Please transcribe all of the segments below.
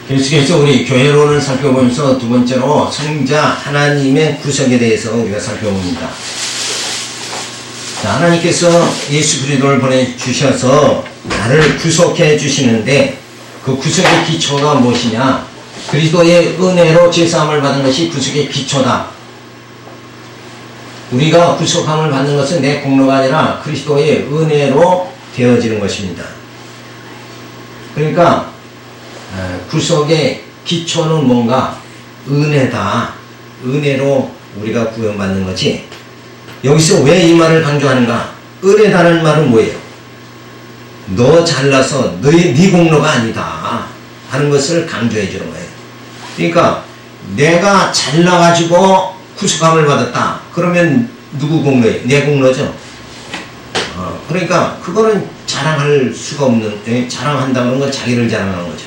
계속해서 우리 교회론을 살펴보면서 두 번째로 성자 하나님의 구속에 대해서 우리가 살펴봅니다. 자, 하나님께서 예수 그리스도를 보내주셔서 나를 구속해 주시는데 그 구속의 기초가 무엇이냐? 그리스도의 은혜로 죄사함을 받은 것이 구속의 기초다. 우리가 구속함을 받는 것은 내 공로가 아니라 그리스도의 은혜로 되어지는 것입니다. 그러니까 구속의 기초는 뭔가? 은혜다. 은혜로 우리가 구원받는 거지. 여기서 왜 이 말을 강조하는가? 은혜다는 말은 뭐예요? 너 잘나서 네 공로가 아니다 하는 것을 강조해 주는 거예요. 그러니까 내가 잘나가지고 구속함을 받았다. 그러면 누구 공로예요? 내 공로죠. 그러니까 그거는 자랑할 수가 없는, 자랑한다는 건 자기를 자랑하는 거죠.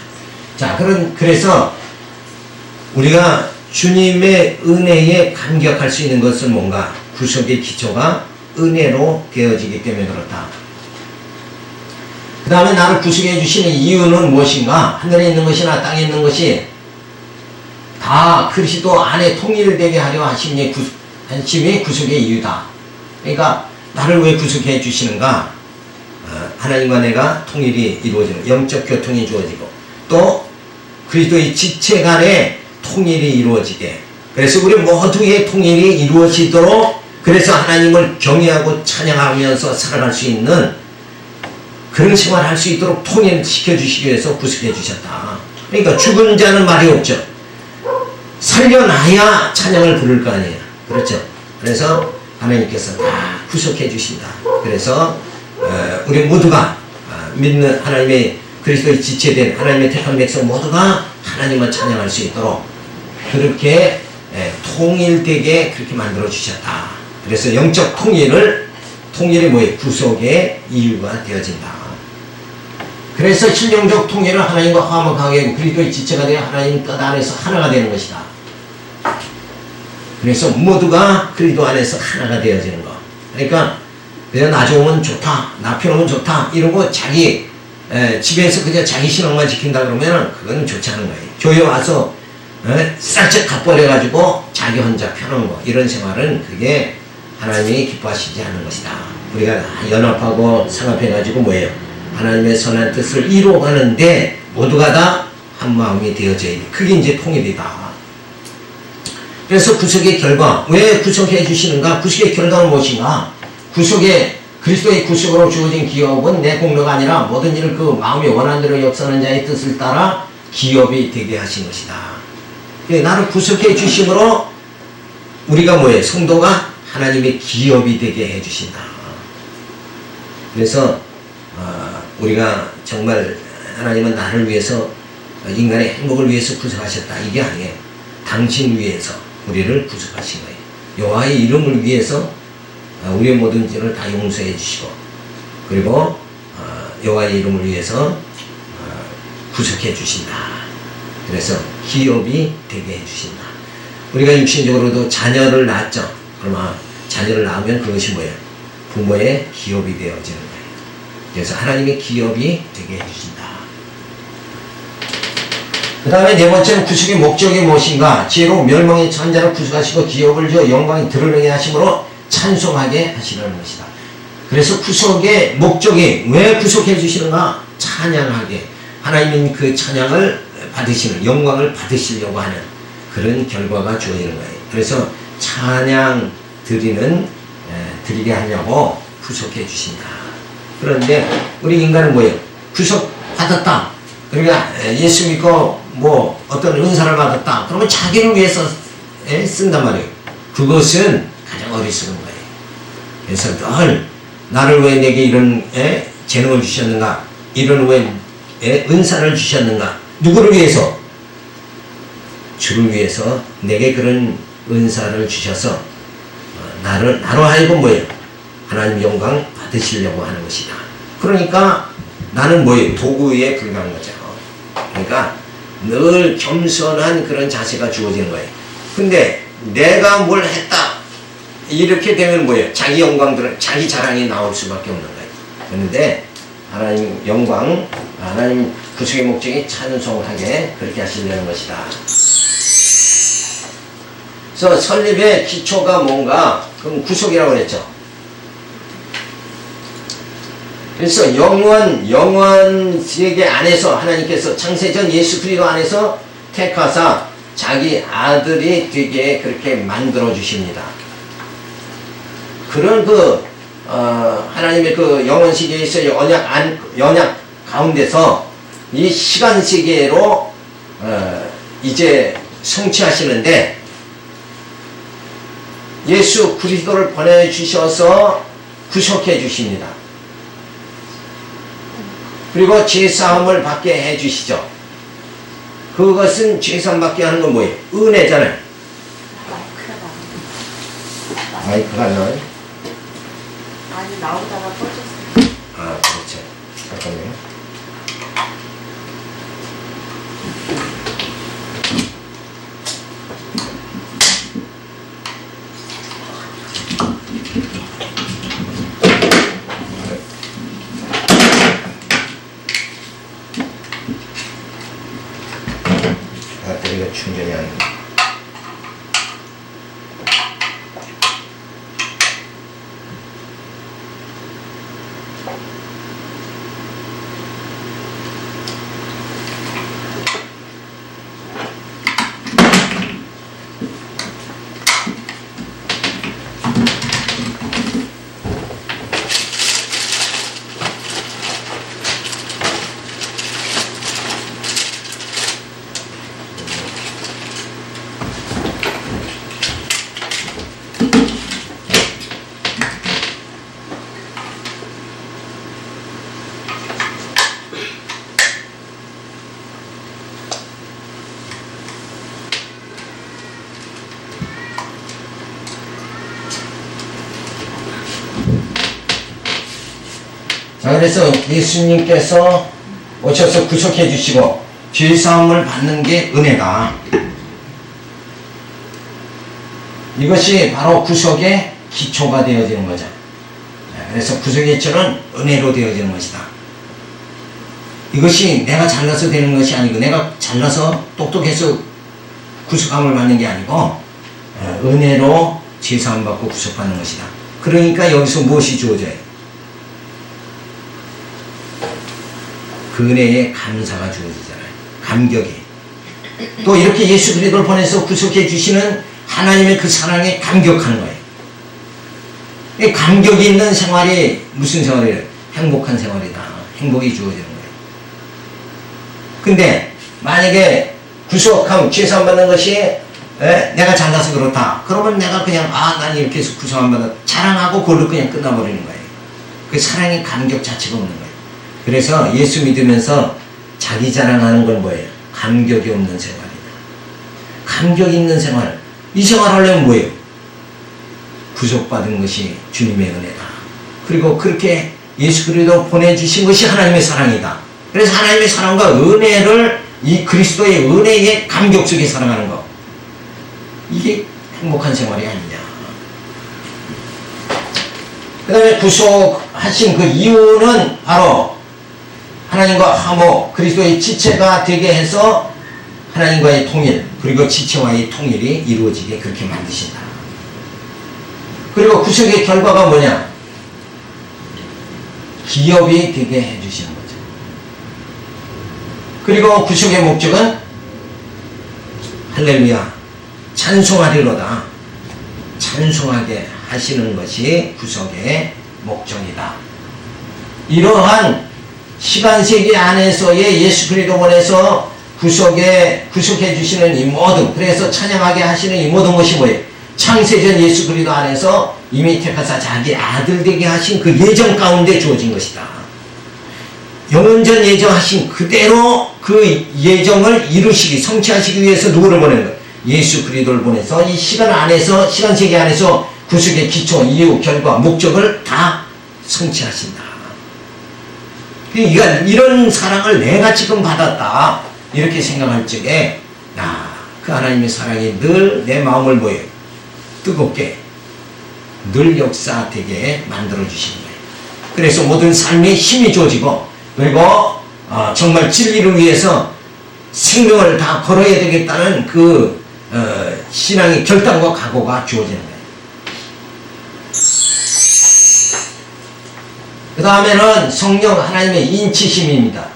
자, 그래서 우리가 주님의 은혜에 감격할 수 있는 것은 뭔가? 구속의 기초가 은혜로 되어지기 때문에 그렇다. 그 다음에 나를 구속해 주시는 이유는 무엇인가? 하늘에 있는 것이나 땅에 있는 것이 다 그리스도 안에 통일되게 하려 하심이 구속의 이유다. 그러니까 나를 왜 구속해 주시는가? 하나님과 내가 통일이 이루어지는, 영적 교통이 주어지고 또 그리스도의 지체 간의 통일이 이루어지게, 그래서 우리 모두의 통일이 이루어지도록, 그래서 하나님을 경외하고 찬양하면서 살아갈 수 있는 그런 생활을 할 수 있도록 통일시켜 주시기 위해서 구속해 주셨다. 그러니까 죽은 자는 말이 없죠. 살려놔야 찬양을 부를 거 아니에요. 그렇죠? 그래서 하나님께서 다 구속해 주신다. 그래서 우리 모두가 믿는 하나님의 그리스도의 지체된 하나님의 택한 백성 모두가 하나님을 찬양할 수 있도록 그렇게 통일되게 그렇게 만들어 주셨다. 그래서 영적 통일이 뭐예요? 구속의 이유가 되어진다. 그래서 신령적 통일은 하나님과 화목하게 하고 그리스도의 지체가 되어 하나님 뜻 안에서 하나가 되는 것이다. 그래서 모두가 그리스도 안에서 하나가 되어지는 거. 그러니까 그냥 나 좋으면 좋다, 나 편하면 좋다 이러고 자기 집에서 그냥 자기 신앙만 지킨다 그러면 그건 좋지 않은 거예요. 교회 와서 싹짝 갚버려가지고 자기 혼자 편한 거, 이런 생활은 그게 하나님이 기뻐하시지 않는 것이다. 우리가 연합하고 상합해가지고 뭐예요? 하나님의 선한 뜻을 이루어가는데 모두가 다 한 마음이 되어져야 돼. 그게 이제 통일이다. 그래서 구속의 결과, 왜 구속해 주시는가? 구속의 결과는 무엇인가? 그리스도의 구속으로 주어진 기업은 내 공로가 아니라 모든 일을 그 마음이 원하는 대로 역사하는 자의 뜻을 따라 기업이 되게 하신 것이다. 나를 구속해 주심으로 우리가 뭐예요? 성도가 하나님의 기업이 되게 해 주신다. 그래서 우리가 정말 하나님은 나를 위해서, 인간의 행복을 위해서 구속하셨다. 이게 아니에요. 당신 위해서 우리를 구속하신 거예요. 여호와의 이름을 위해서 우리의 모든 죄를 다 용서해 주시고, 그리고 여호와의 이름을 위해서 구속해 주신다. 그래서 기업이 되게 해 주신다. 우리가 육신적으로도 자녀를 낳았죠. 그러나 자녀를 낳으면 그것이 뭐예요? 부모의 기업이 되어지는 거예요. 그래서 하나님의 기업이 되게 해 주신다. 그 다음에 네 번째는 구속의 목적이 무엇인가? 지혜로 멸망의 처한 자를 구속하시고 기업을 주어 영광이 드러나게 하심으로 찬송하게 하시라는 것이다. 그래서 구속의 목적이, 왜 구속해 주시는가? 찬양하게, 하나님 그 찬양을 받으시는, 영광을 받으시려고 하는 그런 결과가 주어지는 거예요. 그래서 찬양 드리게 하려고 구속해 주신다. 그런데 우리 인간은 뭐예요? 구속 받았다. 그러니까 예수 믿고 뭐 어떤 은사를 받았다. 그러면 자기를 위해서 쓴단 말이에요. 그것은 가장 어리석은 거예요. 그래서 늘 나를 왜 내게 이런 재능을 주셨는가? 이런 왜 은사를 주셨는가? 누구를 위해서? 주를 위해서 내게 그런 은사를 주셔서 나로 하여금 뭐예요? 하나님 영광 받으시려고 하는 것이다. 그러니까 나는 뭐예요? 도구에 불과한 거죠. 그러니까 늘 겸손한 그런 자세가 주어지는 거예요. 근데 내가 뭘 했다 이렇게 되면 뭐예요? 자기 영광들은, 자기 자랑이 나올 수밖에 없는 거예요. 그런데 하나님 영광 하나님 구속의 목적이 찬송하게 그렇게 하시려는 것이다. 그래서 설립의 기초가 뭔가? 그럼 구속이라고 그랬죠. 그래서 영원 세계 안에서 하나님께서 창세전 예수 그리스도 안에서 택하사 자기 아들이 되게 그렇게 만들어 주십니다. 그런 하나님의 그 영원 세계에서 연약 가운데서 이 시간 세계로 이제 성취하시는데 예수 그리스도를 보내주셔서 구속해 주십니다. 그리고 죄사함을 받게 해주시죠. 그것은 죄사함 받게 하는 건 뭐예요? 은혜잖아요. 마이크가 안 나와요? 아니, 나오다가 꺼졌어요. 아, 그렇죠. 잠깐만요. 배터리가 충전이 안 돼. 자, 그래서 예수님께서 오셔서 구속해 주시고 죄사함을 받는 게 은혜다. 이것이 바로 구속의 기초가 되어지는 거죠. 그래서 구속의 기초는 은혜로 되어지는 것이다. 이것이 내가 잘나서 되는 것이 아니고 내가 잘나서 똑똑해서 구속함을 받는 게 아니고 은혜로 죄사함 받고 구속받는 것이다. 그러니까 여기서 무엇이 주어져요? 그 은혜에 감사가 주어지잖아요. 감격이. 또 이렇게 예수 그리스도를 보내서 구속해 주시는 하나님의 그 사랑에 감격하는 거예요. 이 감격이 있는 생활이 무슨 생활이에요? 행복한 생활이다. 행복이 주어지는 거예요. 근데 만약에 구속함, 죄사함 받는 것이 내가 잘나서 그렇다. 그러면 내가 그냥 난 이렇게 해서 구속함 받아 자랑하고 그걸로 그냥 끝나버리는 거예요. 그 사랑의 감격 자체가 없는 거예요. 그래서 예수 믿으면서 자기 자랑하는 건 뭐예요? 감격이 없는 생활이다. 감격 있는 생활. 이 생활 하려면 뭐예요? 구속받은 것이 주님의 은혜다. 그리고 그렇게 예수 그리스도 보내주신 것이 하나님의 사랑이다. 그래서 하나님의 사랑과 은혜를 이 그리스도의 은혜의 감격 속에 사랑하는 것. 이게 행복한 생활이 아니냐. 그 다음에 구속하신 그 이유는 바로 하나님과 화목, 그리스도의 지체가 되게 해서 하나님과의 통일, 그리고 지체와의 통일이 이루어지게 그렇게 만드신다. 그리고 구속의 결과가 뭐냐? 기업이 되게 해주시는 거죠. 그리고 구속의 목적은 할렐루야, 찬송하리로다. 찬송하게 하시는 것이 구속의 목적이다. 이러한 시간세계 안에서의 예수 그리스도 안에서 구속해 주시는 이 모든, 그래서 찬양하게 하시는 이 모든 것이 뭐예요? 창세전 예수 그리스도 안에서 이미 택하사 자기 아들 되게 하신 그 예정 가운데 주어진 것이다. 영원전 예정하신 그대로 그 예정을 이루시기, 성취하시기 위해서 누구를 보내는 거예요? 예수 그리스도를 보내서 이 시간 안에서, 시간세계 안에서 구속의 기초, 이유, 결과, 목적을 다 성취하신다. 그러니까 이런 사랑을 내가 지금 받았다. 이렇게 생각할 적에, 그 하나님의 사랑이 늘 내 마음을 뭐예요? 뜨겁게, 늘 역사되게 만들어주시는 거예요. 그래서 모든 삶에 힘이 주어지고, 그리고 정말 진리를 위해서 생명을 다 걸어야 되겠다는 그 신앙의 결단과 각오가 주어지는 거예요. 그 다음에는 성령 하나님의 인치심입니다.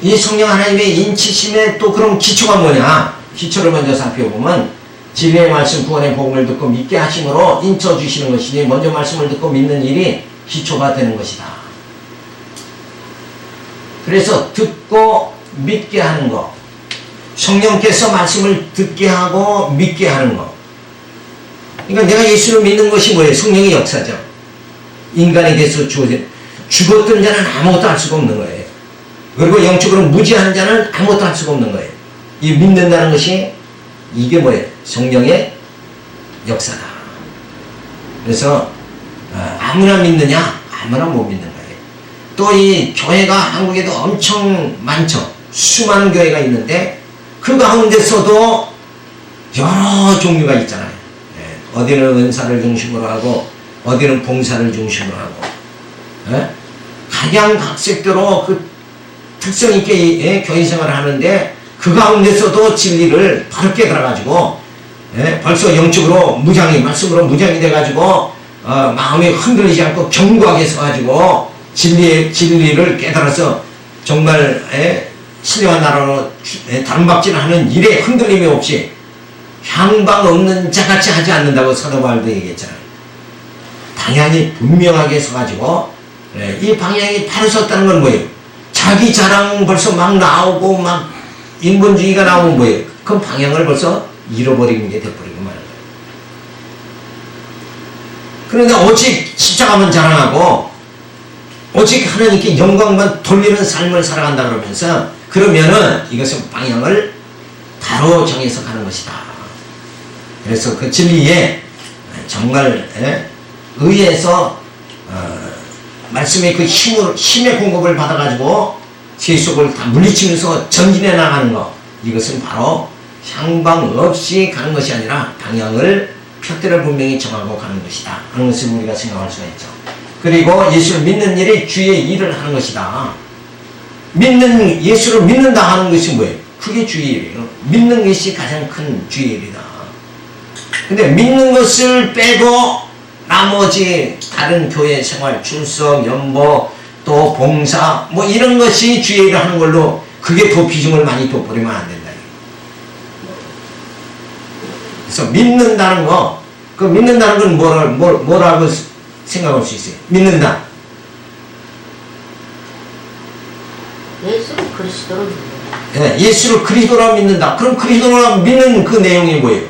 이 성령 하나님의 인치심의 또 그런 기초가 뭐냐? 기초를 먼저 살펴보면 진리의 말씀 구원의 복음을 듣고 믿게 하심으로 인쳐주시는 것이니 먼저 말씀을 듣고 믿는 일이 기초가 되는 것이다. 그래서 듣고 믿게 하는 것, 성령께서 말씀을 듣게 하고 믿게 하는 것. 그러니까 내가 예수를 믿는 것이 뭐예요? 성령의 역사죠. 인간에게서 주어진, 죽었던 자는 아무것도 할 수가 없는 거예요. 그리고 영적으로 무지한 자는 아무것도 할 수가 없는 거예요. 이 믿는다는 것이 이게 뭐예요? 성령의 역사다. 그래서 아무나 믿느냐? 아무나 못 믿는 거예요. 또 이 교회가 한국에도 엄청 많죠. 수많은 교회가 있는데 그 가운데서도 여러 종류가 있잖아요. 어디는 은사를 중심으로 하고 어디는 봉사를 중심으로 하고 각양각색대로 그 특성 있게 교회 생활을 하는데 그 가운데서도 진리를 바르게 들어가지고 벌써 영적으로 무장이 말씀으로 무장이 돼가지고 마음이 흔들리지 않고 견고하게 서가지고 진리를 깨달아서 정말 신령한 나라로 다름박질하는 일에 흔들림이 없이 향방 없는 자같이 하지 않는다고 사도 바울도 얘기했잖아요. 방향이 분명하게 서가지고 이 방향이 바로 섰다는 건 뭐예요? 자기 자랑 벌써 막 나오고 막 인본주의가 나오면 뭐예요? 그 방향을 벌써 잃어버리는 게 돼버리고 말이에요. 그런데 오직 십자가만 자랑하고 오직 하나님께 영광만 돌리는 삶을 살아간다 그러면은 이것은 방향을 바로 정해서 가는 것이다. 그래서 그 진리에 정말 의해서 말씀의 그 힘의 공급을 받아가지고 세속을 다 물리치면서 전진해 나가는 것, 이것은 바로 향방 없이 가는 것이 아니라 방향을 표대를 분명히 정하고 가는 것이다 하는 것을 우리가 생각할 수가 있죠. 그리고 예수를 믿는 일이 주의 일을 하는 것이다. 예수를 믿는다 하는 것이 뭐예요? 그게 주의 일이에요. 믿는 것이 가장 큰 주의 일이다. 근데 믿는 것을 빼고 나머지 다른 교회 생활, 출석, 연보, 또 봉사 뭐 이런 것이 주의 일을 하는 걸로 그게 더 비중을 많이 돋버리면 안 된다. 그래서 믿는다는 거, 그 믿는다는 건 뭐라고 생각할 수 있어요? 믿는다. 예수를 그리스도로 믿는다. 예수를 그리스도로 믿는다. 그럼 그리스도로 믿는 그 내용이 뭐예요?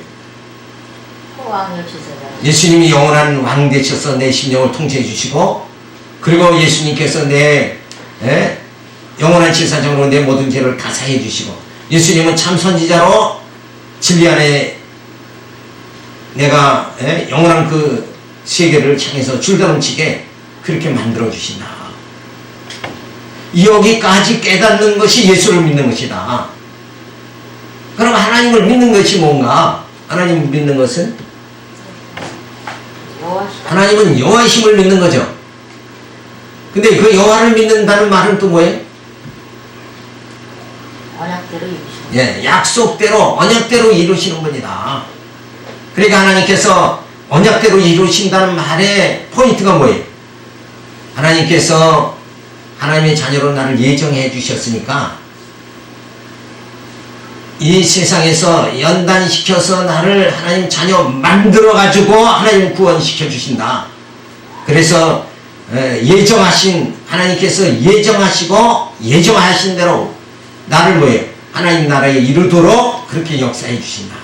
왕의 지세자. 예수님이 영원한 왕 되셔서 내 심령을 통치해 주시고, 그리고 예수님께서 내 영원한 제사장으로 내 모든 죄를 다 사해 주시고, 예수님은 참 선지자로 진리 안에 내가 영원한 그 세계를 향해서 줄다름치게 그렇게 만들어 주신다. 여기까지 깨닫는 것이 예수를 믿는 것이다. 그럼 하나님을 믿는 것이 뭔가? 하나님을 믿는 것은 하나님은 여호와이심을 믿는 거죠. 근데 그 여호와를 믿는다는 말은 또 뭐예요? 언약대로 이루시는. 약속대로 언약대로 이루시는 분이다. 그러니까 하나님께서 언약대로 이루신다는 말의 포인트가 뭐예요? 하나님께서 하나님의 자녀로 나를 예정해 주셨으니까 이 세상에서 연단시켜서 나를 하나님 자녀 만들어 가지고 하나님 구원시켜 주신다. 그래서 예정하신 하나님께서 예정하시고 예정하신 대로 나를 뭐예요? 하나님 나라에 이르도록 그렇게 역사해 주신다.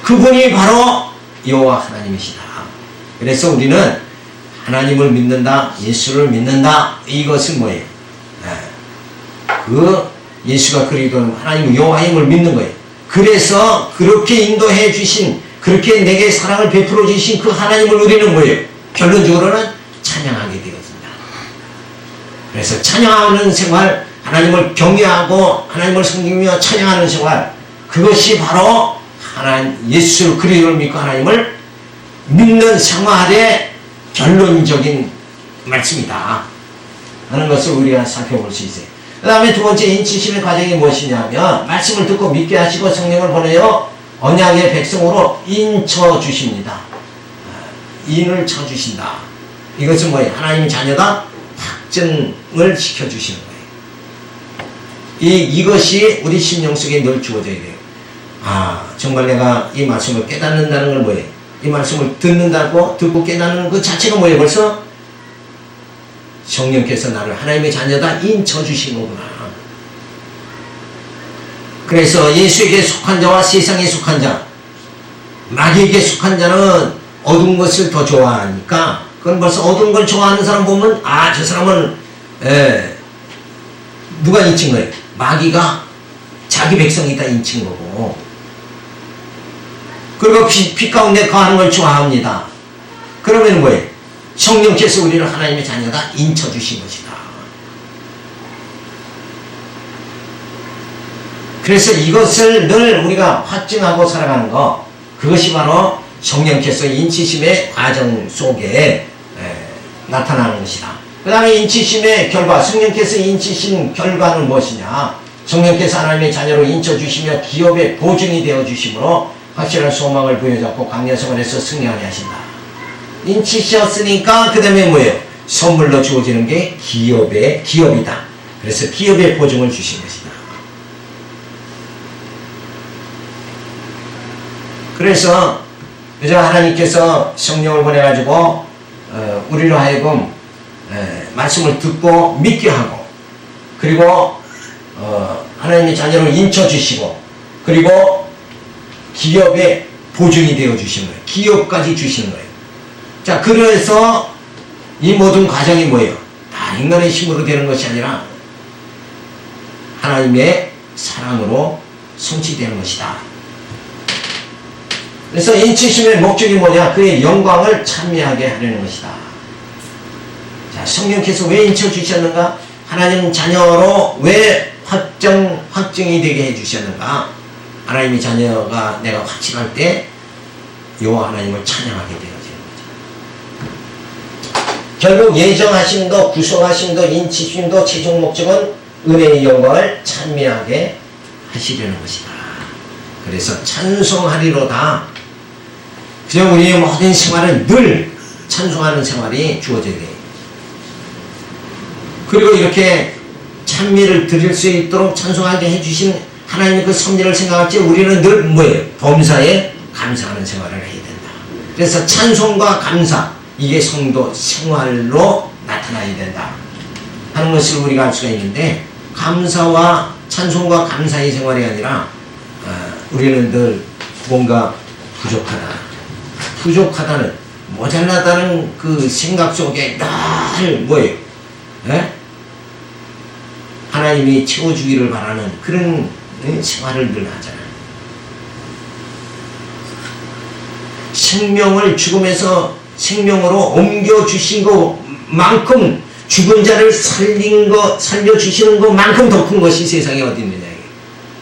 그분이 바로 여호와 하나님이시다. 그래서 우리는 하나님을 믿는다, 예수를 믿는다. 이것은 뭐예요? 그 예수가 그리스도 하나님 여호와임을 믿는 거예요. 그래서 그렇게 인도해 주신, 그렇게 내게 사랑을 베풀어 주신 그 하나님을 우리는 뭐예요? 결론적으로는 찬양하게 되어진다. 그래서 찬양하는 생활, 하나님을 경외하고 하나님을 섬기며 찬양하는 생활, 그것이 바로 예수 그리스도를 믿고 하나님을 믿는 생활의 결론적인 말씀이다. 하는 것을 우리가 살펴볼 수 있어요. 그 다음에 두 번째 인치심의 과정이 무엇이냐면 말씀을 듣고 믿게 하시고 성령을 보내어 언약의 백성으로 인쳐 주십니다. 인을 쳐주신다. 이것은 뭐예요? 하나님 자녀다 확증을 시켜주시는 거예요. 이것이 우리 심령 속에 늘 주어져야 돼요. 정말 내가 이 말씀을 깨닫는다는 걸 뭐예요? 이 말씀을 듣고 깨닫는 그 자체가 뭐예요? 벌써 성령께서 나를 하나님의 자녀다 인쳐주신 거구나. 그래서 예수에게 속한 자와 세상에 속한 자, 마귀에게 속한 자는 어두운 것을 더 좋아하니까, 그건 벌써 어두운 걸 좋아하는 사람 보면 저 사람은 누가 인친 거예요? 마귀가 자기 백성이다 인친 거고, 그리고 빛 가운데 거하는 걸 좋아합니다. 그러면 뭐예요? 성령께서 우리를 하나님의 자녀다 인쳐주신 것이다. 그래서 이것을 늘 우리가 확증하고 살아가는 것, 그것이 바로 성령께서 인치심의 과정 속에 나타나는 것이다. 그 다음에 인치심의 결과, 성령께서 인치신 결과는 무엇이냐? 성령께서 하나님의 자녀로 인쳐주시며 기업의 보증이 되어주심으로 확실한 소망을 부여잡고 강력성원에서 승리하게 하신다. 인치셨으니까 그 다음에 뭐예요? 선물로 주어지는 게 기업이다. 그래서 기업의 보증을 주신 것이다. 그래서 하나님께서 성령을 보내가지고 우리로 하여금 말씀을 듣고 믿게 하고, 그리고 하나님의 자녀로 인쳐주시고, 그리고 기업의 보증이 되어주시는 거예요. 기업까지 주시는 거예요. 자, 그래서 이 모든 과정이 뭐예요? 다 인간의 힘으로 되는 것이 아니라 하나님의 사랑으로 성취되는 것이다. 그래서 인치심의 목적이 뭐냐? 그의 영광을 찬미하게 하려는 것이다. 자, 성령께서 왜 인쳐주셨는가? 하나님 자녀로 왜 확증이 되게 해주셨는가? 하나님의 자녀가 내가 확신할 때 여호와 하나님을 찬양하게 되어지는 거죠. 결국 예정하심도 구속하심도 인치심도 최종 목적은 은혜의 영광을 찬미하게 하시려는 것이다. 그래서 찬송하리로다. 그저 우리의 모든 생활은 늘 찬송하는 생활이 주어져야 돼요. 그리고 이렇게 찬미를 드릴 수 있도록 찬송하게 해주신 하나님의 그 섭리를 생각할 때 우리는 늘 뭐예요? 범사에 감사하는 생활을 해야 된다. 그래서 찬송과 감사, 이게 성도 생활로 나타나야 된다 하는 것을 우리가 알 수가 있는데, 감사와 찬송과 감사의 생활이 아니라 우리는 늘 뭔가 부족하다는, 모자라다는 그 생각 속에 늘 뭐예요? 하나님이 채워주기를 바라는 그런 생활을 늘 하잖아요. 생명을 죽음에서 생명으로 옮겨주신 것만큼, 죽은 자를 살려주시는 것만큼 더 큰 것이 세상에 어디 있느냐.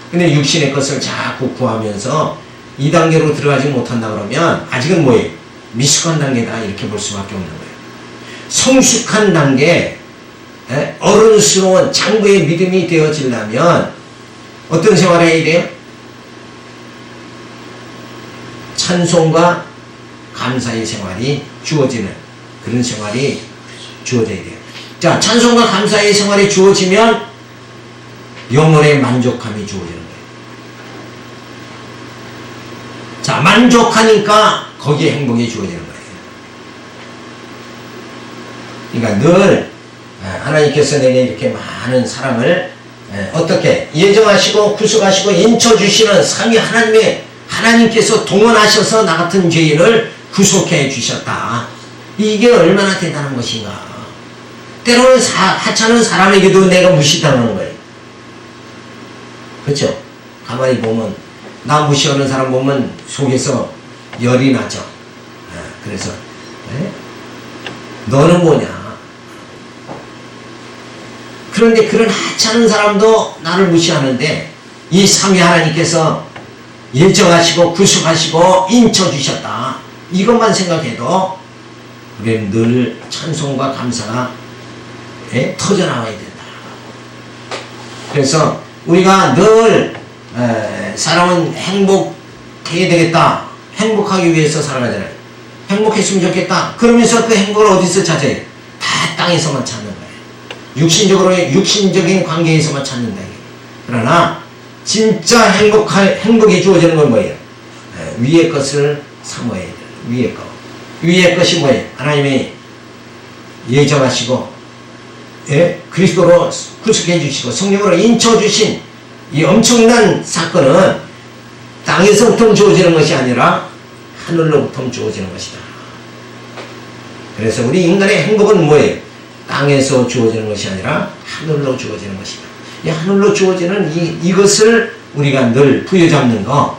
근데 육신의 것을 자꾸 구하면서 이 단계로 들어가지 못한다 그러면 아직은 뭐예요? 미숙한 단계다, 이렇게 볼 수밖에 없는 거예요. 성숙한 단계, 어른스러운 장부의 믿음이 되어지려면 어떤 생활을 해야 돼요? 찬송과 감사의 생활이 주어지는 그런 생활이 주어져야 돼요. 자, 찬송과 감사의 생활이 주어지면 영혼의 만족함이 주어지는 거예요. 자, 만족하니까 거기에 행복이 주어지는 거예요. 그러니까 늘 하나님께서 내게 이렇게 많은 사랑을 어떻게 예정하시고 구속하시고 인쳐주시는 삼위 하나님께서 동원하셔서 나 같은 죄인을 구속해 주셨다. 이게 얼마나 대단한 것인가. 때로는 하찮은 사람에게도 내가 무시당하는 거예요. 그렇죠? 가만히 보면 나 무시하는 사람 보면 속에서 열이 나죠. 그래서 너는 뭐냐. 그런데 그런 하찮은 사람도 나를 무시하는데 이 삼위 하나님께서 예정하시고 구속하시고 인쳐주셨다. 이것만 생각해도 우리는 늘 찬송과 감사가 터져나와야 된다. 그래서 우리가 늘 사람은 행복해야 되겠다. 행복하기 위해서 살아가잖아요. 행복했으면 좋겠다. 그러면서 그 행복을 어디서 찾아요? 다 땅에서만 찾는 거예요. 육신적인 관계에서만 찾는다. 그러나 진짜 행복이 주어지는 건 뭐예요? 위의 것을 사모해야 돼요. 위의 것. 위의 것이 뭐예요? 하나님이 예정하시고 그리스도로 구속해 주시고 성령으로 인쳐 주신 이 엄청난 사건은 땅에서부터 주어지는 것이 아니라 하늘로부터 주어지는 것이다. 그래서 우리 인간의 행복은 뭐예요? 땅에서 주어지는 것이 아니라 하늘로 주어지는 것이다. 이 하늘로 주어지는 이것을 우리가 늘 부여잡는 것,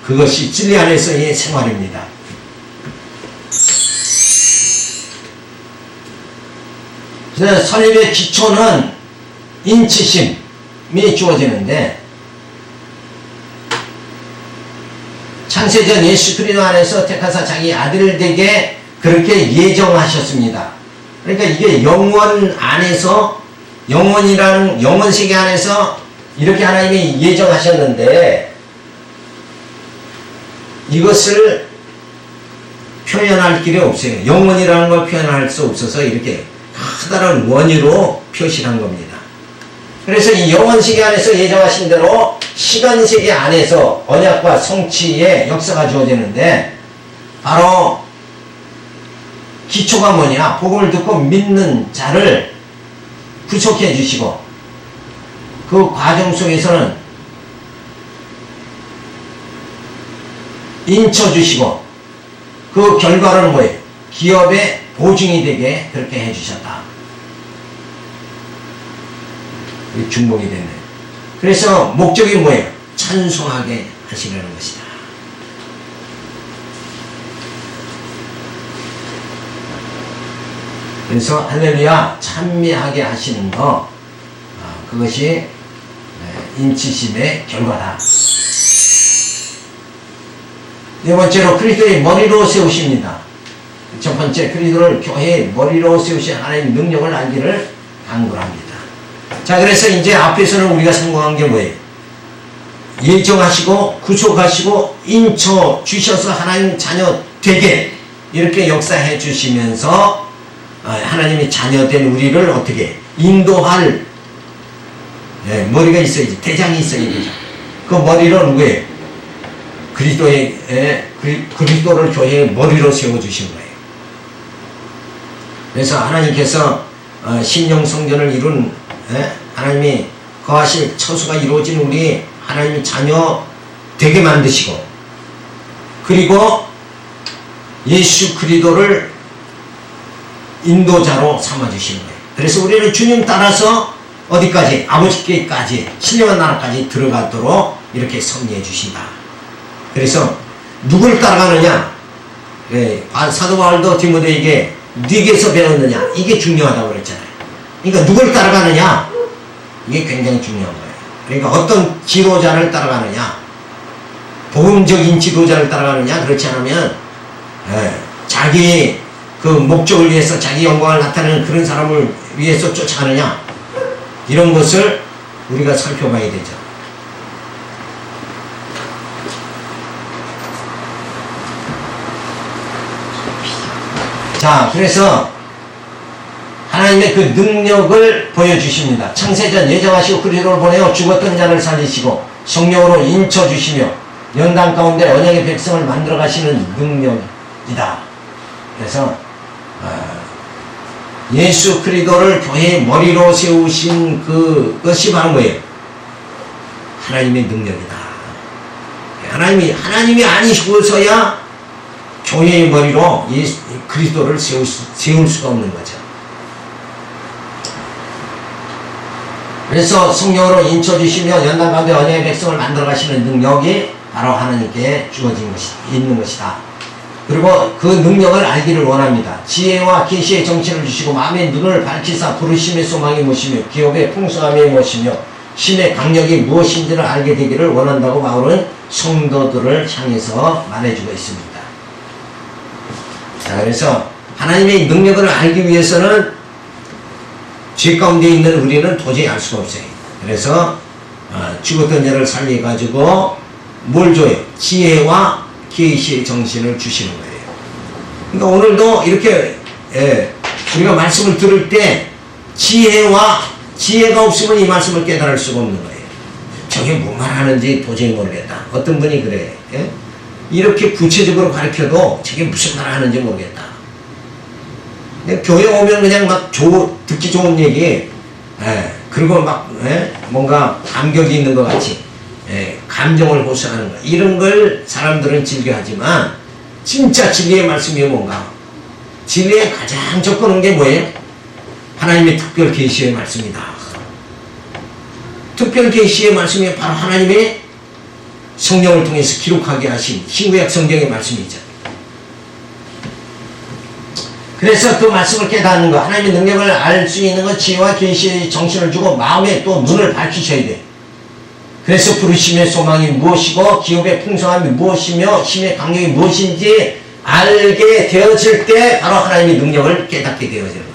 그것이 진리 안에서의 생활입니다. 그래서 설립의 기초는 인치심이 주어지는데, 창세전 예수 그리스도 안에서 택하사 자기 아들을 되게 그렇게 예정하셨습니다. 그러니까 이게 영원 안에서, 영원이라는 영원 세계 안에서 이렇게 하나님이 예정하셨는데, 이것을 표현할 길이 없어요. 영원이라는 걸 표현할 수 없어서 이렇게 커다란 원위로 표시한 겁니다. 그래서 이 영원 세계 안에서 예정하신 대로 시간 세계 안에서 언약과 성취의 역사가 주어지는데, 바로 기초가 뭐냐? 복음을 듣고 믿는 자를 구속해 주시고, 그 과정 속에서는 인쳐 주시고, 그 결과는 뭐예요? 기업의 보증이 되게 그렇게 해 주셨다. 중복이 됐네. 그래서 목적이 뭐예요? 찬송하게 하시려는 것이다. 그래서 할렐루야 찬미하게 하시는 거, 그것이 인치심의 결과다. 네 번째로 그리스도의 머리로 세우십니다. 첫 번째, 그리스도를 교회의 머리로 세우신 하나님의 능력을 알기를 간구합니다. 자, 그래서 이제 앞에서는 우리가 성공한 게 뭐예요? 예정하시고 구속하시고 인쳐 주셔서 하나님 자녀 되게 이렇게 역사해 주시면서 하나님의 자녀된 우리를 어떻게 인도할 머리가 있어야지, 대장이 있어야 되죠. 그 머리로 누구예요? 그리스도를 교회의 머리로 세워주신 거예요. 그래서 하나님께서 신령 성전을 이룬 하나님이 거하실 처소가 이루어진 우리 하나님의 자녀 되게 만드시고, 그리고 예수 그리스도를 인도자로 삼아주시는 거예요. 그래서 우리는 주님 따라서 어디까지? 아버지께까지, 신령한 나라까지 들어가도록 이렇게 섭리해 주신다. 그래서 누굴 따라가느냐? 사도 바울도 디모데에게 네게서 배웠느냐? 이게 중요하다고 그랬잖아요. 그러니까 누굴 따라가느냐? 이게 굉장히 중요한 거예요. 그러니까 어떤 지도자를 따라가느냐? 복음적인 지도자를 따라가느냐? 그렇지 않으면 자기 그 목적을 위해서 자기 영광을 나타내는 그런 사람을 위해서 쫓아가느냐? 이런 것을 우리가 살펴봐야 되죠. 자, 그래서 하나님의 그 능력을 보여주십니다. 창세전 예정하시고 그리스도를 보내어 죽었던 자를 살리시고 성령으로 인쳐주시며 연단 가운데 언약의 백성을 만들어 가시는 능력이다. 그래서 예수 그리스도를 교회의 머리로 세우신 그것이 바로 뭐예요? 하나님의 능력이다. 하나님이 아니시고서야 교회의 머리로 그리스도를 세울 수가 없는 거죠. 그래서 성령으로 인쳐주시며 연단 가운데 언약의 백성을 만들어 가시는 능력이 바로 하나님께 주어진 있는 것이다. 그리고 그 능력을 알기를 원합니다. 지혜와 계시의 정체를 주시고 마음의 눈을 밝히사 부르심의 소망이 무엇이며 기업의 풍성함이 무엇이며 신의 강력이 무엇인지를 알게 되기를 원한다고 바울은 성도들을 향해서 말해주고 있습니다. 자, 그래서 하나님의 능력을 알기 위해서는 죄 가운데 있는 우리는 도저히 알 수가 없어요. 그래서 죽었던 자를 살려가지고 뭘 줘요? 지혜와 계시의 정신을 주시는 거예요. 그러니까 오늘도 이렇게 우리가 말씀을 들을 때 지혜가 없으면 이 말씀을 깨달을 수가 없는 거예요. 저게 뭔 말하는지 도저히 모르겠다. 어떤 분이 그래. 이렇게 구체적으로 가르쳐도 저게 무슨 말 하는지 모르겠다. 교회 오면 그냥 막 듣기 좋은 얘기, 그리고 막 뭔가 감격이 있는 것 같이 감정을 호소하는 거, 이런 걸 사람들은 즐겨하지만 진짜 진리의 말씀이 뭔가? 진리의 가장 접근한 게 뭐예요? 하나님의 특별 계시의 말씀이다. 특별 계시의 말씀이 바로 하나님의 성령을 통해서 기록하게 하신 신구약 성경의 말씀이죠. 그래서 그 말씀을 깨닫는 거, 하나님의 능력을 알 수 있는 것, 지혜와 계시의 정신을 주고 마음에 또 눈을 밝히셔야 돼. 그래서 부르심의 소망이 무엇이고 기업의 풍성함이 무엇이며 힘의 강력이 무엇인지 알게 되어질 때 바로 하나님의 능력을 깨닫게 되어지는 거예요.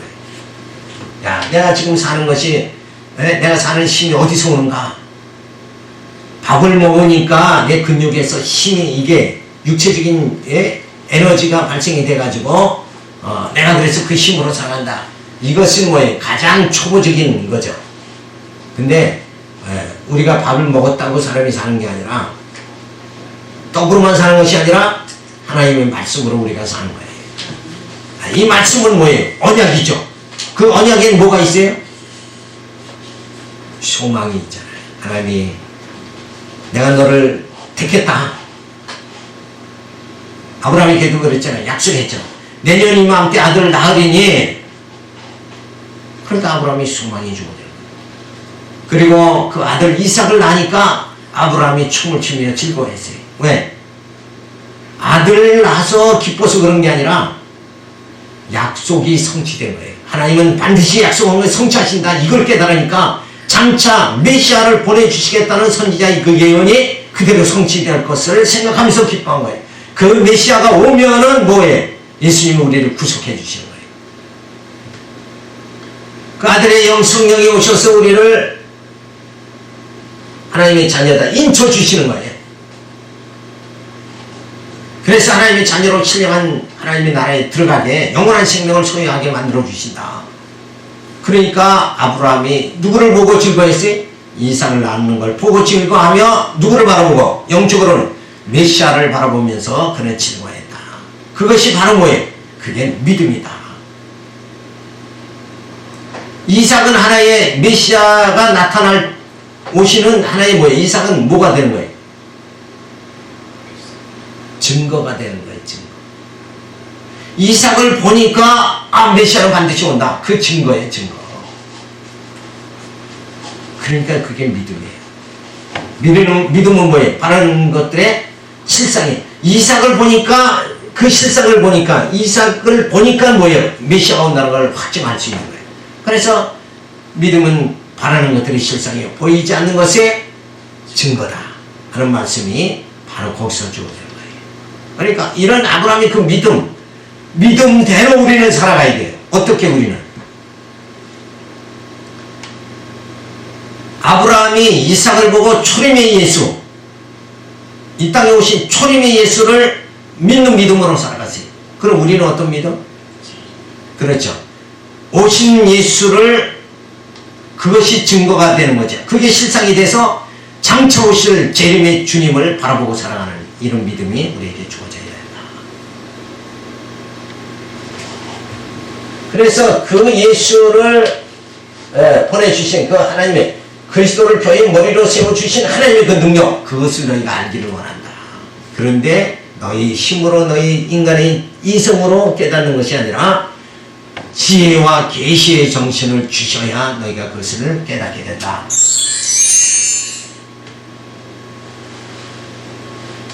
야, 내가 지금 사는 것이, 내가 사는 힘이 어디서 오는가? 밥을 먹으니까 내 근육에서 힘이, 이게 육체적인 에너지가 발생이 돼가지고 내가 그래서 그 힘으로 살아간다. 이것은 뭐예요? 가장 초보적인 거죠. 근데 우리가 밥을 먹었다고 사람이 사는 게 아니라, 떡으로만 사는 것이 아니라 하나님의 말씀으로 우리가 사는 거예요. 이 말씀은 뭐예요? 언약이죠. 그 언약에는 뭐가 있어요? 소망이 있잖아요. 하나님이 내가 너를 택했다. 아브라함에게도 그랬잖아요. 약속했죠. 내년 이맘때 아들을 낳으리니. 그러니까 아브라함이 소망이 주고 돼요. 그리고 그 아들 이삭을 낳으니까 아브라함이 춤을 추며 즐거워했어요. 왜? 아들을 낳아서 기뻐서 그런 게 아니라 약속이 성취된 거예요. 하나님은 반드시 약속한 걸 성취하신다. 이걸 깨달으니까 장차 메시아를 보내주시겠다는 선지자의 그 예언이 그대로 성취될 것을 생각하면서 기뻐한 거예요. 그 메시아가 오면은 뭐예요? 예수님이 우리를 구속해 주시는 거예요. 그 아들의 영 성령이 오셔서 우리를 하나님의 자녀다 인쳐 주시는 거예요. 그래서 하나님의 자녀로 신령한 하나님의 나라에 들어가게 영원한 생명을 소유하게 만들어 주신다. 그러니까 아브라함이 누구를 보고 즐거워했어요? 이삭을 낳는 걸 보고 즐거워하며 누구를 바라보고? 영적으로는 메시아를 바라보면서 그는 즐거워했다. 그것이 바로 뭐예요? 그게 믿음이다. 이삭은 하나의 메시아가 나타날 오시는 하나의 뭐예요? 이삭은 뭐가 되는 거예요? 증거가 되는 거예요. 증거. 이삭을 보니까 메시아는 반드시 온다. 그 증거예요. 증거. 그러니까 그게 믿음이에요. 믿음은 뭐예요? 바라는 것들의 실상이에요. 이삭을 보니까 그 실상을 보니까 이삭을 보니까 뭐예요? 메시아가 온다는 걸 확증할 수 있는 거예요. 그래서 믿음은 바라는 것들의 실상이에요. 보이지 않는 것의 증거다 하는 말씀이 바로 거기서 주어져요. 그러니까 이런 아브라함의 그 믿음대로 우리는 살아가야 돼요. 어떻게 우리는? 아브라함이 이삭을 보고 초림의 예수, 이 땅에 오신 초림의 예수를 믿는 믿음으로 살아갔어요. 그럼 우리는 어떤 믿음? 그렇죠. 오신 예수를, 그것이 증거가 되는 거죠. 그게 실상이 돼서 장차 오실 재림의 주님을 바라보고 살아가는 이런 믿음이 우리에게 주어져야 된다. 그래서 그 예수를 보내주신 그 하나님의 그리스도를 교회의 머리로 세워주신 하나님의 그 능력, 그것을 너희가 알기를 원한다. 그런데 너희 힘으로, 너희 인간의 이성으로 깨닫는 것이 아니라 지혜와 계시의 정신을 주셔야 너희가 그것을 깨닫게 된다.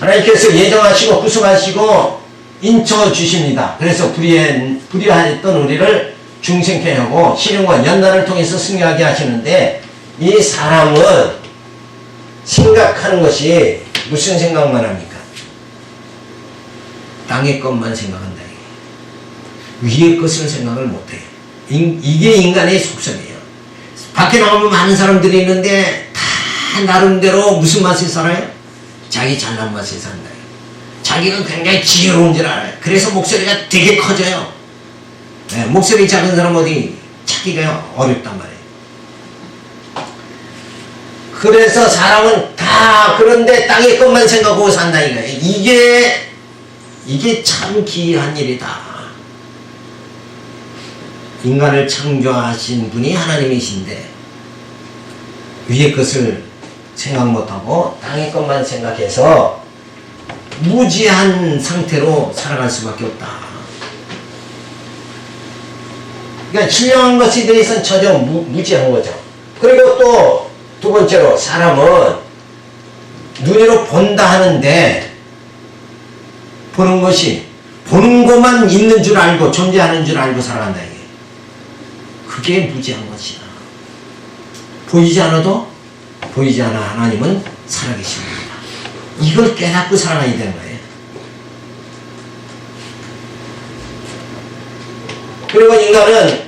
하나님께서 예정하시고 구속하시고 인쳐 주십니다. 그래서 불의하였던 우리를 중생케 하고 시련과 연단을 통해서 승리하게 하시는데, 이 사람은 생각하는 것이 무슨 생각만 합니까? 땅의 것만 생각한다. 위의 것을 생각을 못해요. 이게 인간의 속성이에요. 밖에 나가면 많은 사람들이 있는데 다 나름대로 무슨 맛에 살아요? 자기 잘난 맛에 산다. 자기는 굉장히 지혜로운 줄 알아요. 그래서 목소리가 되게 커져요. 네, 목소리 작은 사람 어디 찾기가 어렵단 말이에요. 그래서 사람은 다 그런데 땅의 것만 생각하고 산다 이거예요. 이게 참 기이한 일이다. 인간을 창조하신 분이 하나님이신데 위의 것을 생각 못하고 땅의 것만 생각해서 무지한 상태로 살아갈 수밖에 없다. 그러니까 신령한 것에 대해서는 전혀 무지한 거죠. 그리고 또 두 번째로 사람은 눈으로 본다 하는데 보는 것이 보는 것만 있는 줄 알고 존재하는 줄 알고 살아간다 이게. 그게 무지한 것이다. 보이지 않아도 보이지 않아 하나님은 살아계십니다. 이걸 깨닫고 살아가야 되는 거예요. 그리고 인간은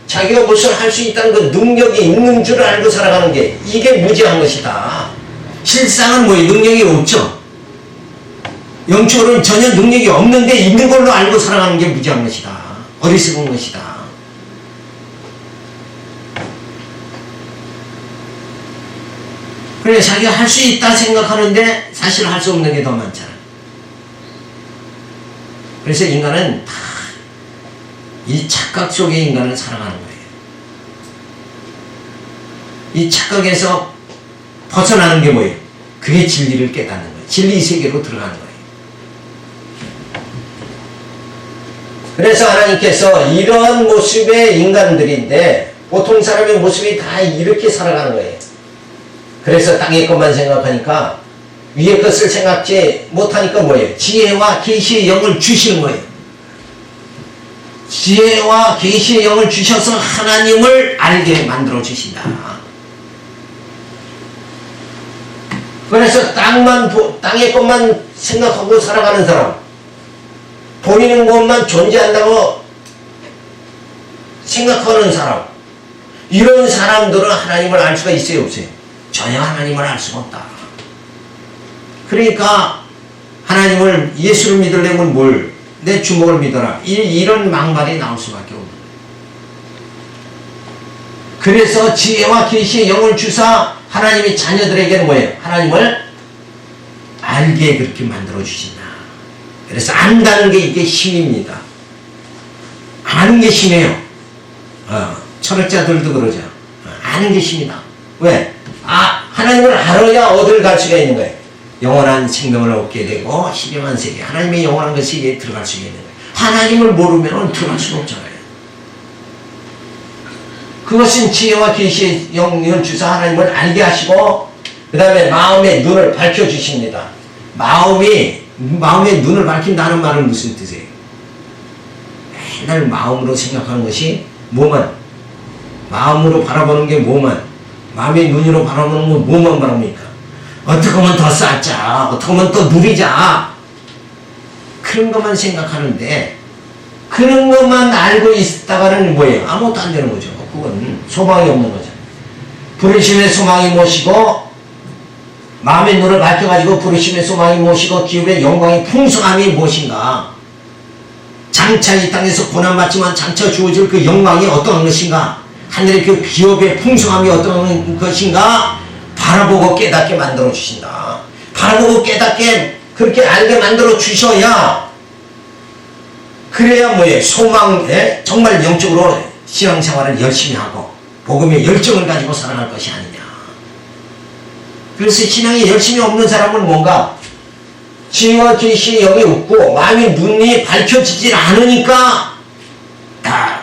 자기가 무엇을 할 수 있다는 그 능력이 있는 줄 알고 살아가는 게 이게 무지한 것이다. 실상은 뭐예요? 능력이 없죠. 영적으로는 전혀 능력이 없는데 있는 걸로 알고 살아가는 게 무지한 것이다. 어리석은 것이다. 그래 자기가 할 수 있다 생각하는데 사실 할 수 없는 게 더 많잖아. 그래서 인간은 다 이 착각 속에 인간은 살아가는 거예요. 이 착각에서 벗어나는 게 뭐예요? 그게 진리를 깨닫는 거예요. 진리 세계로 들어가는 거예요. 그래서 하나님께서 이런 모습의 인간들인데 보통 사람의 모습이 다 이렇게 살아가는 거예요. 그래서 땅의 것만 생각하니까 위의 것을 생각지 못하니까 뭐예요? 지혜와 계시의 영을 주시는 거예요. 지혜와 계시의 영을 주셔서 하나님을 알게 만들어 주신다. 그래서 땅의 것만 생각하고 살아가는 사람, 보이는 것만 존재한다고 생각하는 사람, 이런 사람들은 하나님을 알 수가 있어요, 없어요? 전혀 하나님을 알 수가 없다. 그러니까 하나님을 예수를 믿으려면 뭘? 내 주먹을 믿어라. 이런 망발이 나올 수밖에 없는. 그래서 지혜와 계시의 영을 주사 하나님의 자녀들에게는 뭐예요? 하나님을 알게 그렇게 만들어 주신다. 그래서 안다는 게 이게 힘입니다. 아는 게 힘이에요. 철학자들도 그러죠. 아는 게 힘이다. 왜? 하나님을 알아야 어딜 갈 수가 있는 거예요. 영원한 생명을 얻게 되고 희망한 세계, 하나님의 영원한 것이 들어갈 수 있는 거예요. 하나님을 모르면 들어갈 수가 없잖아요. 그것은 지혜와 계시의 영을 주사 하나님을 알게 하시고 그 다음에 마음의 눈을 밝혀주십니다. 마음의 눈을 밝힌다는 말은 무슨 뜻이에요? 맨날 마음으로 생각하는 것이 뭐만? 마음으로 바라보는 게 뭐만? 마음의 눈으로 바라보는 건 뭐만 바랍니까? 어떻게 하면 더 쌓자, 어떻게 하면 더 누리자, 그런 것만 생각하는데 그런 것만 알고 있다가는 뭐예요? 아무것도 안 되는 거죠. 그건 소망이 없는 거죠. 부르심의 소망이 무엇이고 마음의 눈을 밝혀가지고 부르심의 소망이 무엇이고 기업의 영광의 풍성함이 무엇인가, 장차 이 땅에서 고난받지만 장차 주어질 그 영광이 어떠한 것인가, 하늘의 그 기업의 풍성함이 어떠한 것인가 바라보고 깨닫게 만들어 주신다. 바라보고 깨닫게 그렇게 알게 만들어 주셔야 그래야 뭐예요? 소망에 정말 영적으로 신앙생활을 열심히 하고 복음의 열정을 가지고 살아갈 것이 아니냐. 그래서 신앙이 열심히 없는 사람은 뭔가 지혜와 계시의 영이 없고 마음의 눈이 밝혀지질 않으니까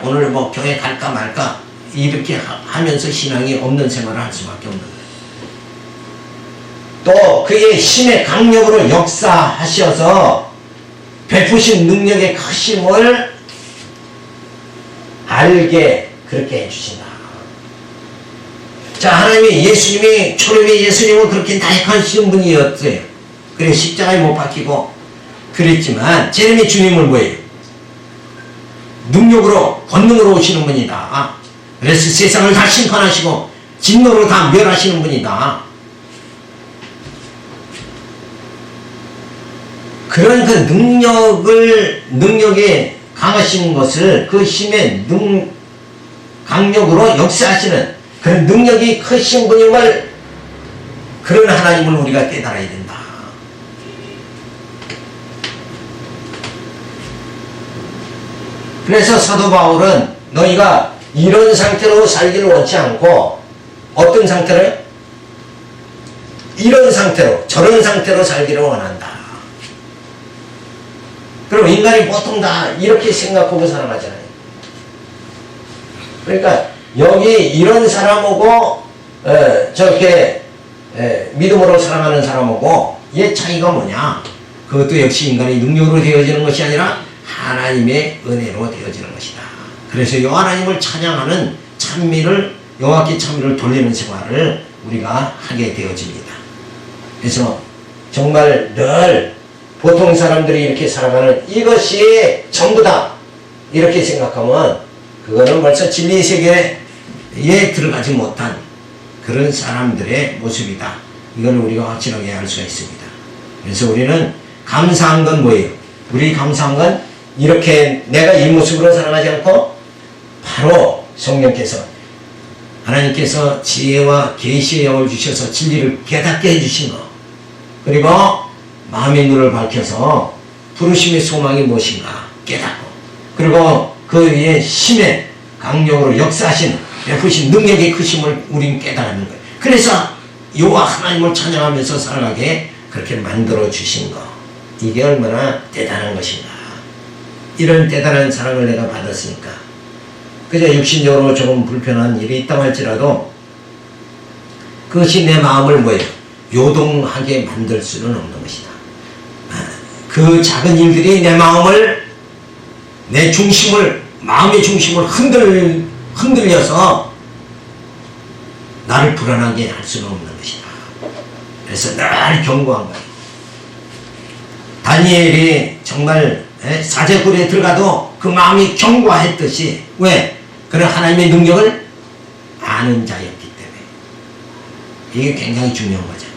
오늘 뭐 교회 갈까 말까 이렇게 하면서 신앙이 없는 생활을 할 수밖에 없는 거예요. 또 그의 신의 강력으로 역사하셔서 베푸신 능력의 크심을 알게 그렇게 해주신다. 자, 하나님이 예수님이 초림의 예수님은 그렇게 나약하신 분이었어요. 그래 십자가에 못 박히고 그랬지만 제рем이 주님을 뭐예요? 능력으로 권능으로 오시는 분이다. 그래서 세상을 다 심판하시고 진노로 다 멸하시는 분이다. 그런 그 능력에 강하신 것을 그 힘의 강력으로 역사하시는 그런 능력이 크신 분임을, 그런 하나님을 우리가 깨달아야 된다. 그래서 사도 바울은 너희가 이런 상태로 살기를 원치 않고, 어떤 상태로? 이런 상태로, 저런 상태로 살기를 원한다. 그럼 인간이 보통 다 이렇게 생각하고 살아가잖아요. 그러니까 여기 이런 사람하고 저렇게 믿음으로 살아가는 사람하고 얘 차이가 뭐냐? 그것도 역시 인간의 능력으로 되어지는 것이 아니라 하나님의 은혜로 되어지는 것이다. 그래서 여 하나님을 찬양하는 찬미를, 여호와께 찬미를 돌리는 생활을 우리가 하게 되어집니다. 그래서 정말 늘 보통 사람들이 이렇게 살아가는 이것이 전부다 이렇게 생각하면 그거는 벌써 진리 세계에 들어가지 못한 그런 사람들의 모습이다. 이걸 우리가 확실하게 알 수가 있습니다. 그래서 우리는 감사한 건 뭐예요? 우리 감사한 건 이렇게 내가 이 모습으로 살아가지 않고 바로 성령께서, 하나님께서 지혜와 계시의 영을 주셔서 진리를 깨닫게 해주신 것, 그리고 마음의 눈을 밝혀서 부르심의 소망이 무엇인가 깨닫고, 그리고 그 위에 힘의 강력으로 역사하신 베푸신 능력의 크심을 우린 깨달는 거예요. 그래서 여호와 하나님을 찬양하면서 살아가게 그렇게 만들어 주신 것, 이게 얼마나 대단한 것인가. 이런 대단한 사랑을 내가 받았으니까, 그저 육신적으로 조금 불편한 일이 있다고 할지라도 그것이 내 마음을 뭐예요? 요동하게 만들 수는 없는 것이다. 그 작은 일들이 내 마음을, 내 중심을, 마음의 중심을 흔들려서 나를 불안하게 할 수는 없는 것이다. 그래서 늘 경고한 거예요. 다니엘이 정말 사제굴에 들어가도 그 마음이 경고했듯이, 왜? 그런 하나님의 능력을 아는 자였기 때문에. 이게 굉장히 중요한 거죠.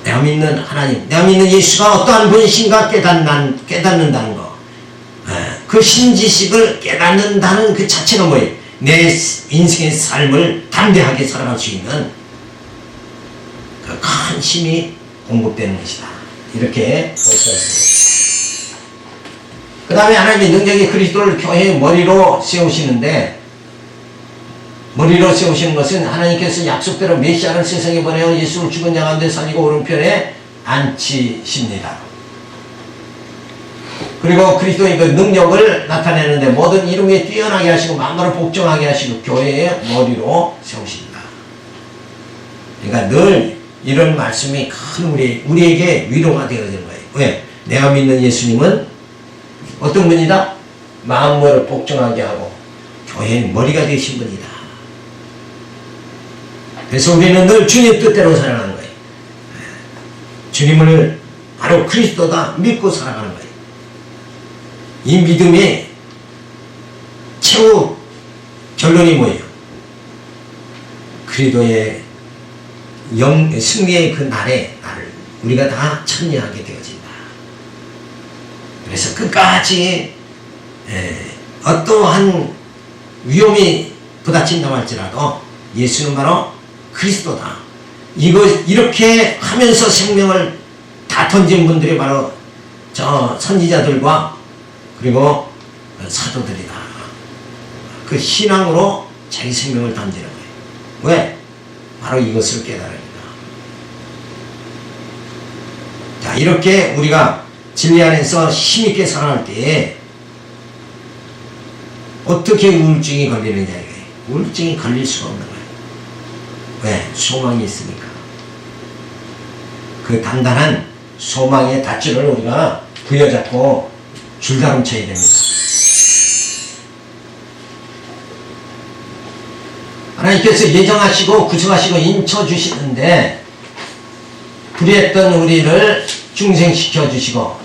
내가 믿는 하나님, 내가 믿는 예수가 어떠한 분이신가 깨닫는다는 거. 그 신지식을 깨닫는다는 그 자체가 뭐예요? 내 인생의 삶을 담대하게 살아갈 수 있는 그 큰 힘이 공급되는 것이다. 이렇게 볼 수 있습니다. 그 다음에 하나님의 능력이 그리스도를 교회의 머리로 세우시는데, 머리로 세우시는 것은 하나님께서 약속대로 메시아를 세상에 보내어 예수를 죽은 자 가운데 살리고 오른편에 앉히십니다. 그리고 그리스도의 그 능력을 나타내는데 모든 이름에 뛰어나게 하시고 만물을 복종하게 하시고 교회의 머리로 세우십니다. 그러니까 늘 이런 말씀이 큰 우리에게 위로가 되어지는 거예요. 왜? 내가 믿는 예수님은 어떤 분이다? 만물을 복종하게 하고 교회의 머리가 되신 분이다. 그래서 우리는 늘 주님 뜻대로 살아가는 거예요. 주님을 바로 그리스도다 믿고 살아가는 거예요. 이 믿음의 최후 결론이 뭐예요? 그리스도의 승리의 그 날에 나를 우리가 다 참여하게 되어진다. 그래서 끝까지 어떠한 위험이 부닥친다고 할지라도 예수는 바로 그리스도다. 이렇게 하면서 생명을 다 던진 분들이 바로 저 선지자들과 그리고 사도들이다. 그 신앙으로 자기 생명을 던지는 거예요. 왜? 바로 이것을 깨달으니까. 자, 이렇게 우리가 진리 안에서 힘있게 살아갈 때에 어떻게 우울증이 걸리느냐 이거예요. 우울증이 걸릴 수가 없는 거예요. 왜? 소망이 있으니까. 그 단단한 소망의 밧줄을 우리가 부여잡고 줄다름쳐야 됩니다. 하나님께서 예정하시고 구성하시고 인쳐주시는데 불의했던 우리를 중생시켜 주시고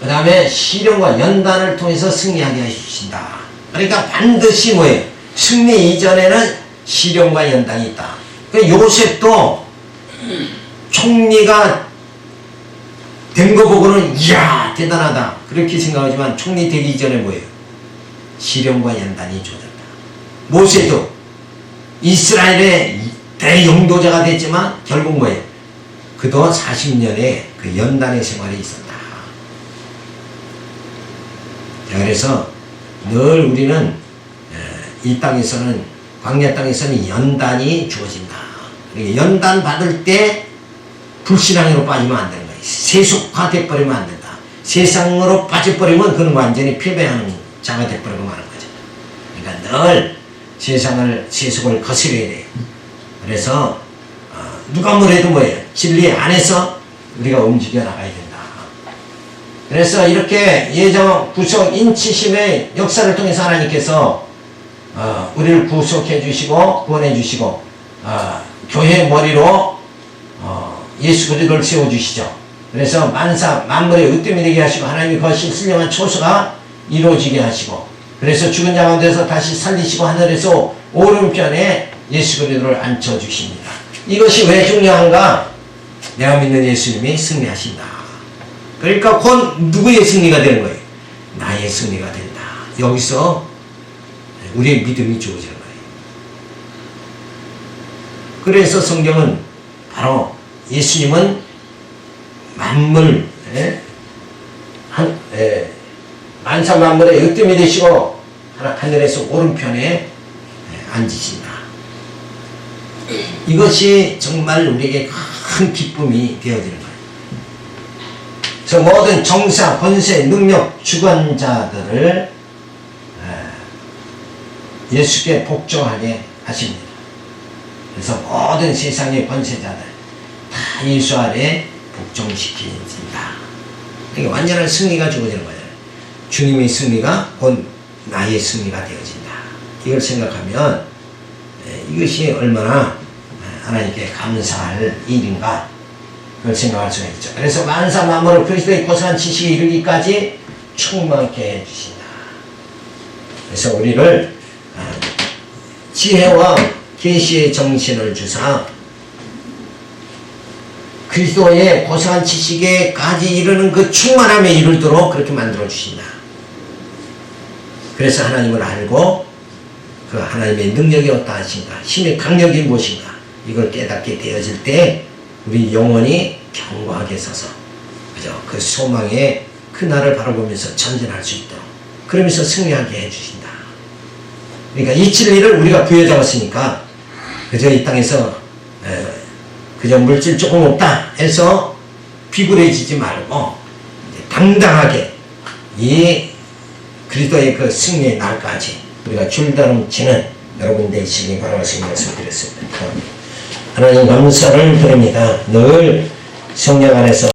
그 다음에 시련과 연단을 통해서 승리하게 해주신다. 그러니까 반드시 뭐예요? 승리 이전에는 시련과 연단이 있다. 그러니까 요셉도 총리가 된 거 보고는 이야 대단하다 그렇게 생각하지만 총리 되기 이전에 뭐예요? 시련과 연단이 주어졌다. 모세도 이스라엘의 대영도자가 됐지만 결국 뭐예요? 그도 40년의 그 연단의 생활이 있었다. 자, 그래서 늘 우리는 이 땅에서는 광야 땅에서는 연단이 주어진다. 연단 받을 때 불신앙으로 빠지면 안 되는 거예요. 세속화돼 버리면 안 된다. 세상으로 빠져버리면 그는 완전히 패배하는 자가 돼버리고 마는 거죠. 그러니까 늘 세속을 거스려야 돼요. 그래서 누가 뭐래도 뭐예요? 진리 안에서 우리가 움직여 나가야 된다. 그래서 이렇게 예정 구속 인치심의 역사를 통해서 하나님께서 우리를 구속해 주시고 구원해 주시고 교회 머리로 예수 그리스도를 세워 주시죠. 그래서 만사 만물의 으뜸이 되게 하시고 하나님이 거신 신령한 초소가 이루어지게 하시고 그래서 죽은 자 가운데서 다시 살리시고 하늘에서 오른편에 예수 그리스도를 앉혀 주십니다. 이것이 왜 중요한가? 내가 믿는 예수님이 승리하신다. 그러니까 곧 누구의 승리가 되는 거예요? 나의 승리가 된다. 여기서 우리의 믿음이 주어지는 거예요. 그래서 성경은 바로 예수님은 만물, 만사 만물의 으뜸이 되시고 하늘에서 오른편에 앉으신다. 이것이 정말 우리에게 큰 기쁨이 되어지는 거예요. 그래서 모든 정사, 권세, 능력, 주관자들을 예수께 복종하게 하십니다. 그래서 모든 세상의 권세자들 다 예수 아래 복종시키신다. 그러니까 완전한 승리가 주어지는 거예요. 주님의 승리가 곧 나의 승리가 되어진다. 이걸 생각하면 이것이 얼마나 하나님께 감사할 일인가 그걸 생각할 수가 있죠. 그래서 만사 만물을 그리스도의 고상한 지식에 이르기까지 충만케 해주신다. 그래서 우리를 지혜와 계시의 정신을 주사 그리스도의 고상한 지식에까지 이르는 그 충만함에 이르도록 그렇게 만들어 주신다. 그래서 하나님을 알고 그 하나님의 능력이 어떠하신가, 힘의 강력이 무엇인가 이걸 깨닫게 되어질 때 우리 영혼이 견고하게 서서 그죠? 그 소망의 그 날을 바라보면서 전진할 수 있도록 그러면서 승리하게 해주신다. 그러니까 이 진리를 우리가 부여잡았으니까 그저 이 땅에서 그저 물질 조금 없다 해서 비굴해지지 말고 당당하게 이 그리스도의 그 승리의 날까지 우리가 줄다름치는 여러분 되시기 바라서 말씀드렸습니다. 하나님 감사를 드립니다. 늘 성령 안에서